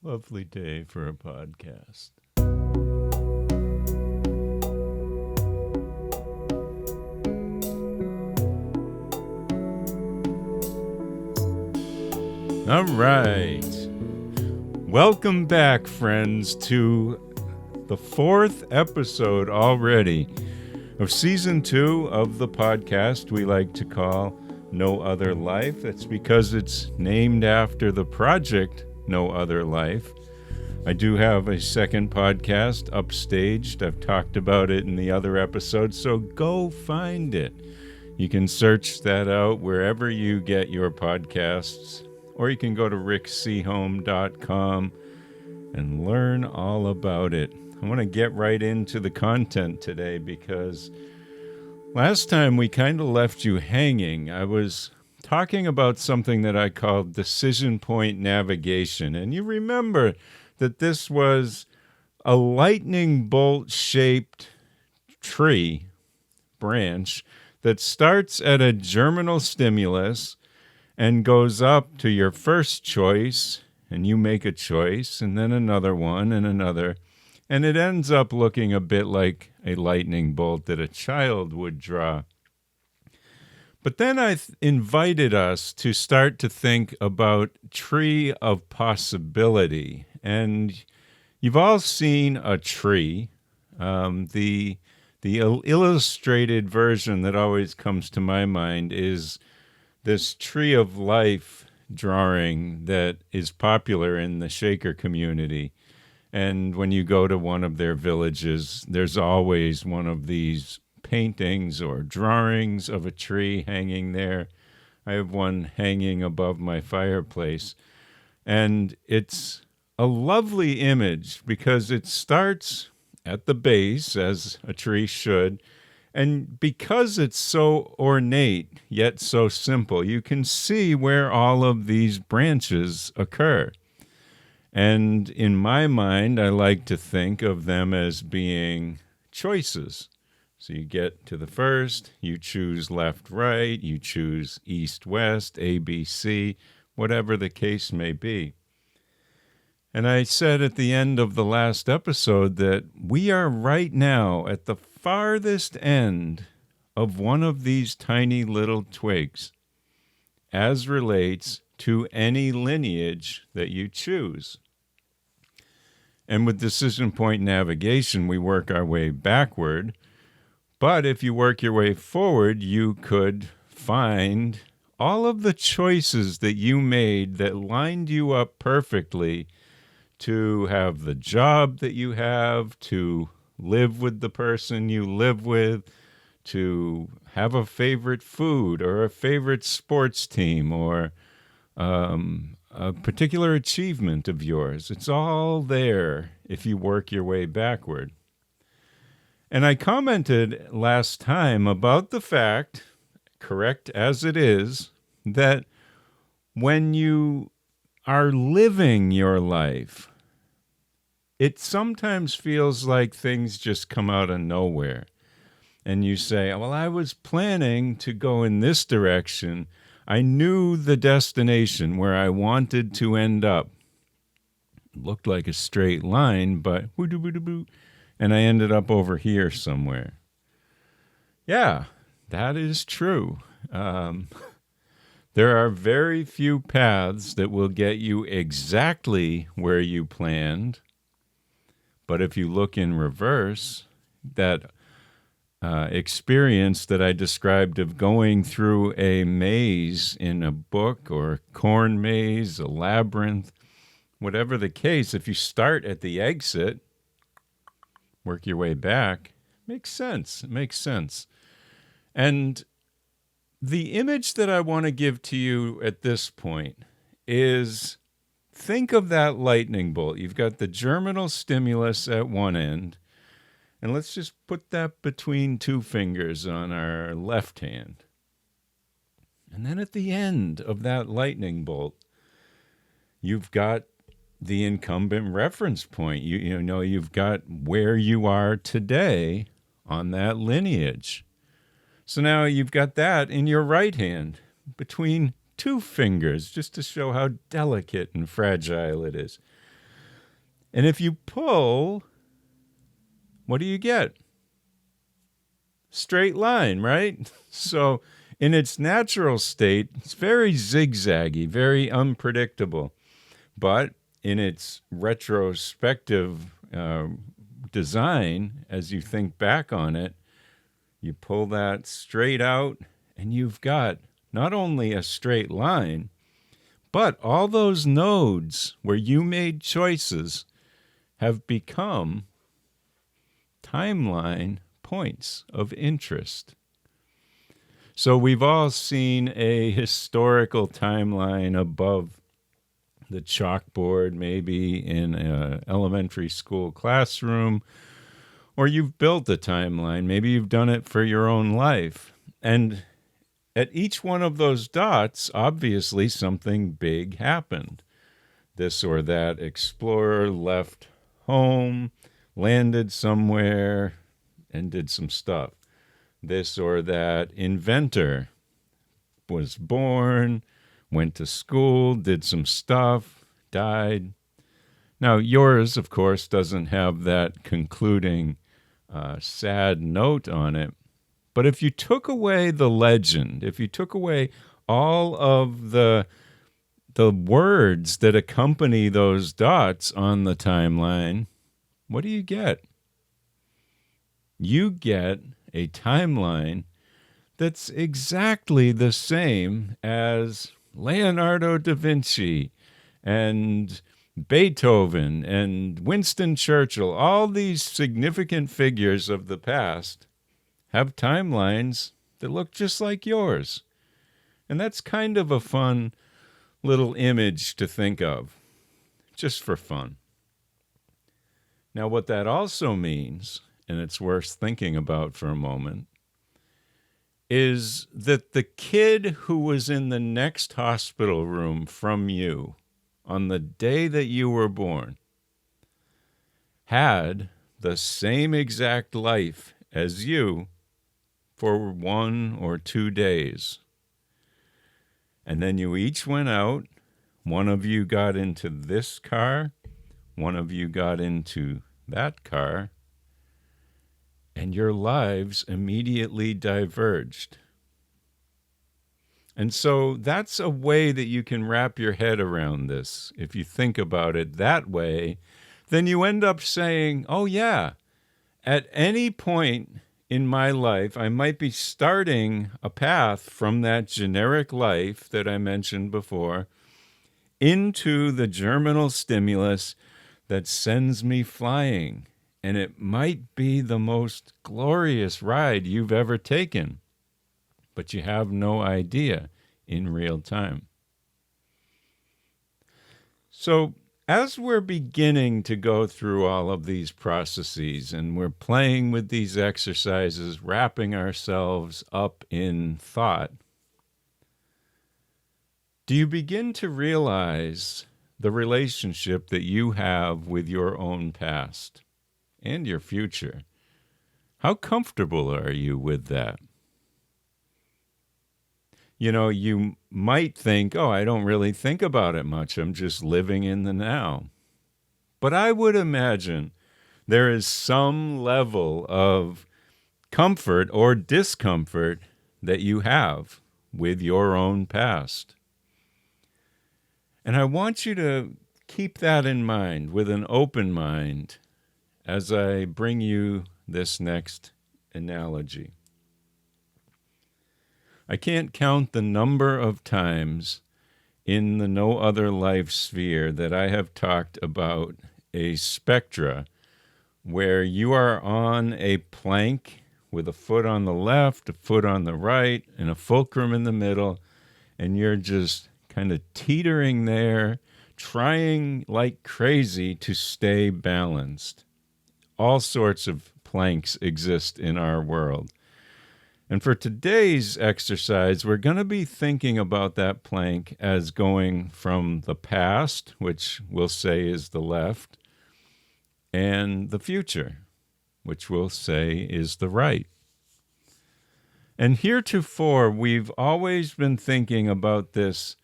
Lovely day for a podcast. All right. Welcome back, friends, to the fourth episode already of Season 2 of the podcast we like to call No Other Life. That's because it's named after the project No Other Life. I do have a second podcast, Upstaged. I've talked about it in the other episodes, so go find it. You can search that out wherever you get your podcasts, or you can go to rickseaholm.com and learn all about it. I want to get right into the content today because last time we kind of left you hanging. I was talking about something that I called decision point navigation. And you remember that this was a lightning bolt shaped tree branch that starts at a germinal stimulus and goes up to your first choice, and you make a choice, and then another one, and another. And it ends up looking a bit like a lightning bolt that a child would draw. But then I invited us to start to think about tree of possibility. And you've all seen a tree. The illustrated version that always comes to my mind is this tree of life drawing that is popular in the Shaker community. And when you go to one of their villages, there's always one of these paintings or drawings of a tree hanging there. I have one hanging above my fireplace. And it's a lovely image because it starts at the base, as a tree should. And because it's so ornate, yet so simple, you can see where all of these branches occur. And in my mind, I like to think of them as being choices. So you get to the first, you choose left, right, you choose east, west, A, B, C, whatever the case may be. And I said at the end of the last episode that we are right now at the farthest end of one of these tiny little twigs as relates to any lineage that you choose. And with decision point navigation, we work our way backward. But if you work your way forward, you could find all of the choices that you made that lined you up perfectly to have the job that you have, to live with the person you live with, to have a favorite food or a favorite sports team or a particular achievement of yours. It's all there if you work your way backward. And I commented last time about the fact, correct as it is, that when you are living your life, it sometimes feels like things just come out of nowhere. And you say, well, I was planning to go in this direction. I knew the destination where I wanted to end up. It looked like a straight line, but and I ended up over here somewhere. Yeah, that is true. There are very few paths that will get you exactly where you planned. But if you look in reverse, that experience that I described of going through a maze in a book or a corn maze, a labyrinth, whatever the case, if you start at the exit, work your way back, makes sense. It makes sense. And the image that I want to give to you at this point is, think of that lightning bolt. You've got the germinal stimulus at one end, and let's just put that between two fingers on our left hand. And then at the end of that lightning bolt, you've got the incumbent reference point. You know, you've got where you are today on that lineage. So now you've got that in your right hand between two fingers, just to show how delicate and fragile it is. And if you pull, what do you get? Straight line, right? So in its natural state, it's very zigzaggy, very unpredictable. But in its retrospective design, as you think back on it, you pull that straight out and you've got not only a straight line, but all those nodes where you made choices have become timeline points of interest. So we've all seen a historical timeline above the chalkboard, maybe in an elementary school classroom, or you've built a timeline. Maybe you've done it for your own life. And at each one of those dots, obviously something big happened. This or that explorer left home, landed somewhere, and did some stuff. This or that inventor was born, went to school, did some stuff, died. Now, yours, of course, doesn't have that concluding sad note on it. But if you took away the legend, if you took away all of the words that accompany those dots on the timeline, what do you get? You get a timeline that's exactly the same as Leonardo da Vinci and Beethoven and Winston Churchill. All these significant figures of the past have timelines that look just like yours. And that's kind of a fun little image to think of, just for fun. Now, what that also means, and it's worth thinking about for a moment, is that the kid who was in the next hospital room from you on the day that you were born had the same exact life as you for 1 or 2 days. And then you each went out. One of you got into this car. One of you got into that car. And your lives immediately diverged. And so that's a way that you can wrap your head around this. If you think about it that way, then you end up saying, oh yeah, at any point in my life, I might be starting a path from that generic life that I mentioned before into the germinal stimulus that sends me flying. And it might be the most glorious ride you've ever taken, but you have no idea in real time. So as we're beginning to go through all of these processes and we're playing with these exercises, wrapping ourselves up in thought, do you begin to realize the relationship that you have with your own past and your future? How comfortable are you with that? You know, you might think, oh, I don't really think about it much. I'm just living in the now. But I would imagine there is some level of comfort or discomfort that you have with your own past. And I want you to keep that in mind with an open mind as I bring you this next analogy. I can't count the number of times in the No Other Life sphere that I have talked about a spectra where you are on a plank with a foot on the left, a foot on the right, and a fulcrum in the middle, and you're just kind of teetering there, trying like crazy to stay balanced. All sorts of planks exist in our world. And for today's exercise, we're going to be thinking about that plank as going from the past, which we'll say is the left, and the future, which we'll say is the right. And heretofore, we've always been thinking about this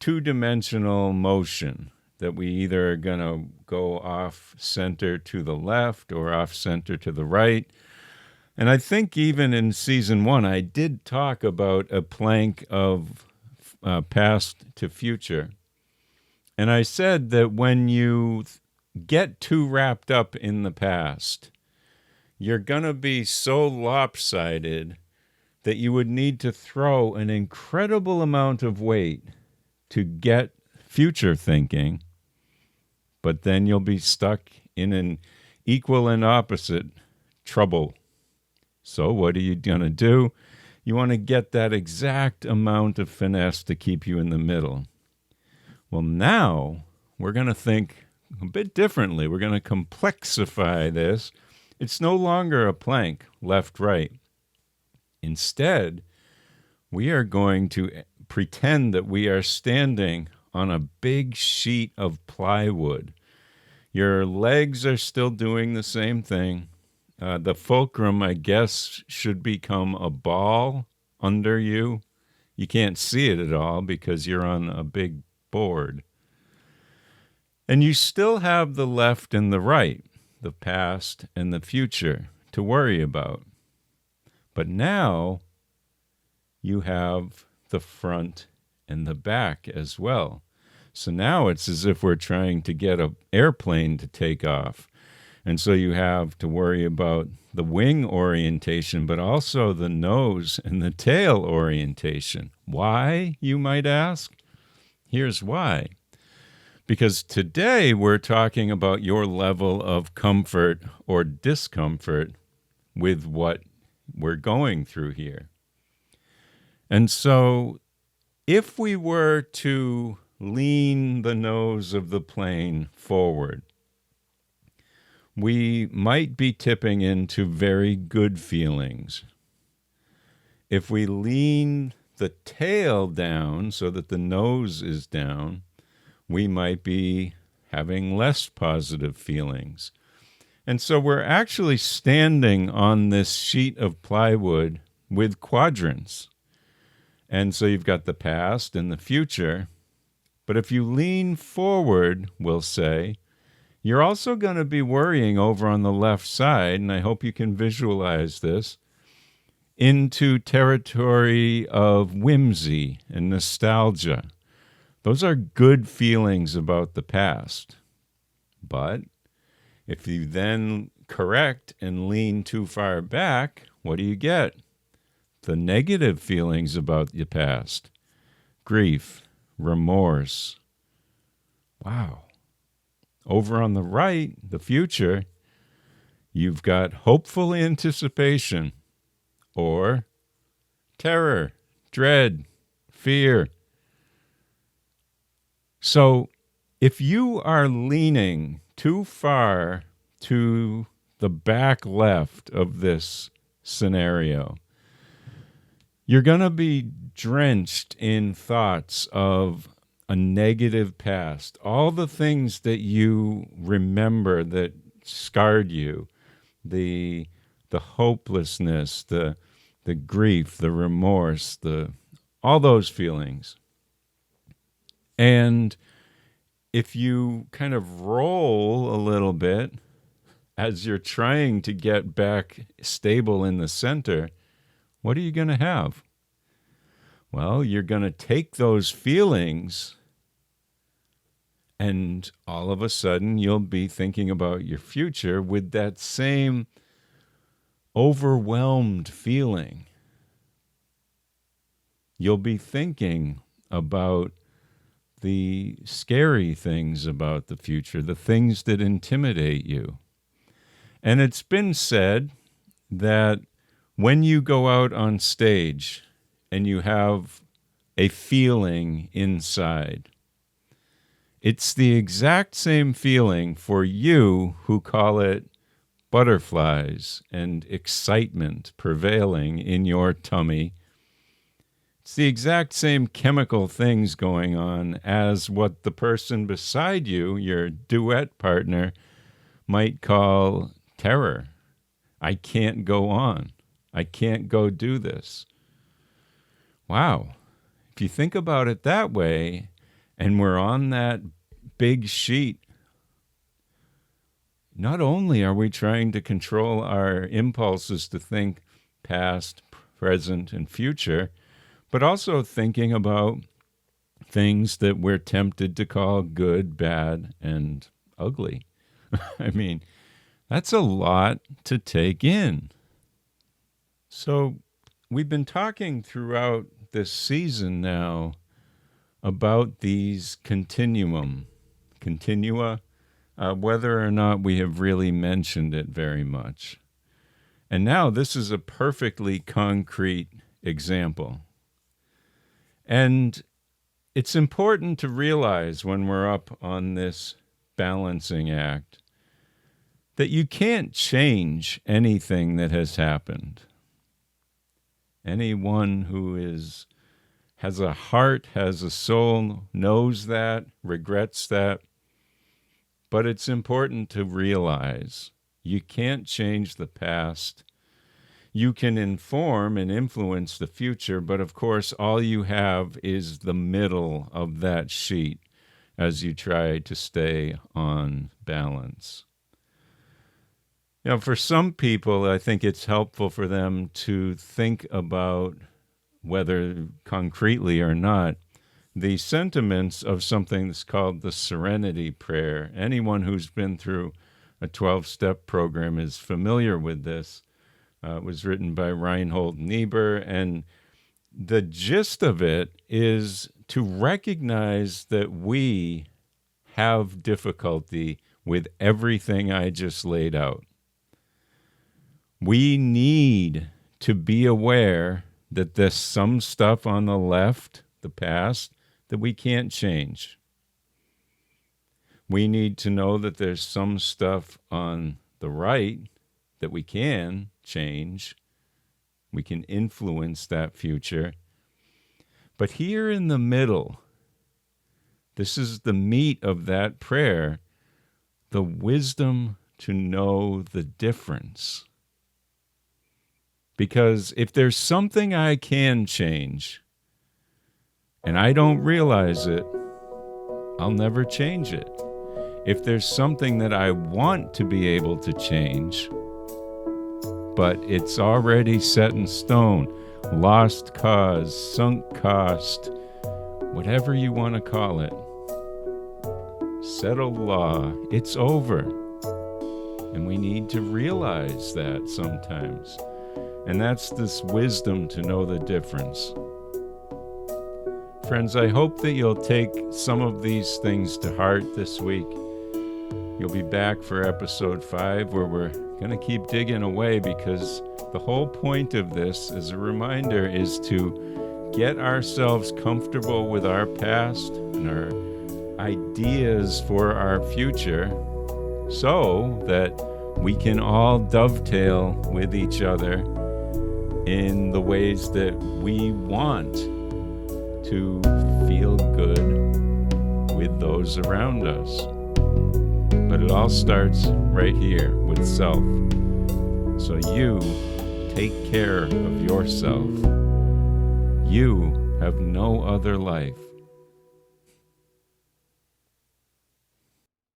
two-dimensional motion that we either are going to go off center to the left or off center to the right. And I think even in season 1, I did talk about a plank of past to future. And I said that when you get too wrapped up in the past, you're going to be so lopsided that you would need to throw an incredible amount of weight to get future thinking, but then you'll be stuck in an equal and opposite trouble. So what are you going to do? You want to get that exact amount of finesse to keep you in the middle. Well, now we're going to think a bit differently. We're going to complexify this. It's no longer a plank, left-right. Instead, we are going to pretend that we are standing on a big sheet of plywood. Your legs are still doing the same thing. The fulcrum, I guess, should become a ball under you. You can't see it at all because you're on a big board. And you still have the left and the right, the past and the future to worry about. But now you have the front and the back as well. So now it's as if we're trying to get an airplane to take off. And so you have to worry about the wing orientation, but also the nose and the tail orientation. Why, you might ask? Here's why. Because today we're talking about your level of comfort or discomfort with what we're going through here. And so if we were to lean the nose of the plane forward, we might be tipping into very good feelings. If we lean the tail down so that the nose is down, we might be having less positive feelings. And so we're actually standing on this sheet of plywood with quadrants. And so you've got the past and the future. But if you lean forward, we'll say, you're also going to be worrying over on the left side, and I hope you can visualize this, into territory of whimsy and nostalgia. Those are good feelings about the past. But if you then correct and lean too far back, what do you get? The negative feelings about the past. Grief, remorse. Wow. Over on the right, the future, you've got hopeful anticipation or terror, dread, fear. So if you are leaning too far to the back left of this scenario, you're going to be drenched in thoughts of a negative past, all the things that you remember that scarred you, the hopelessness, the grief, the remorse, all those feelings. And if you kind of roll a little bit as you're trying to get back stable in the center, what are you going to have? Well, you're going to take those feelings and all of a sudden you'll be thinking about your future with that same overwhelmed feeling. You'll be thinking about the scary things about the future, the things that intimidate you. And it's been said that when you go out on stage and you have a feeling inside, it's the exact same feeling for you who call it butterflies and excitement prevailing in your tummy. It's the exact same chemical things going on as what the person beside you, your duet partner, might call terror. I can't go on. I can't go do this. Wow. If you think about it that way, and we're on that big sheet, not only are we trying to control our impulses to think past, present, and future, but also thinking about things that we're tempted to call good, bad, and ugly. I mean, that's a lot to take in. So we've been talking throughout this season now about these continua, whether or not we have really mentioned it very much. And now this is a perfectly concrete example. And it's important to realize when we're up on this balancing act that you can't change anything that has happened. Anyone who has a heart, has a soul, knows that, regrets that. But it's important to realize you can't change the past. You can inform and influence the future, but of course, all you have is the middle of that sheet as you try to stay on balance. You know, for some people, I think it's helpful for them to think about, whether concretely or not, the sentiments of something that's called the Serenity Prayer. Anyone who's been through a 12-step program is familiar with this. It was written by Reinhold Niebuhr, and the gist of it is to recognize that we have difficulty with everything I just laid out. We need to be aware that there's some stuff on the left, the past, that we can't change. We need to know that there's some stuff on the right that we can change. We can influence that future. But here in the middle, this is the meat of that prayer, the wisdom to know the difference. Because if there's something I can change, and I don't realize it, I'll never change it. If there's something that I want to be able to change, but it's already set in stone, lost cause, sunk cost, whatever you want to call it, settled law, it's over. And we need to realize that sometimes. And that's this wisdom to know the difference. Friends, I hope that you'll take some of these things to heart this week. You'll be back for episode 5, where we're going to keep digging away, because the whole point of this, as a reminder, is to get ourselves comfortable with our past and our ideas for our future, so that we can all dovetail with each other in the ways that we want to feel good with those around us. But it all starts right here with self. So you take care of yourself. You have no other life.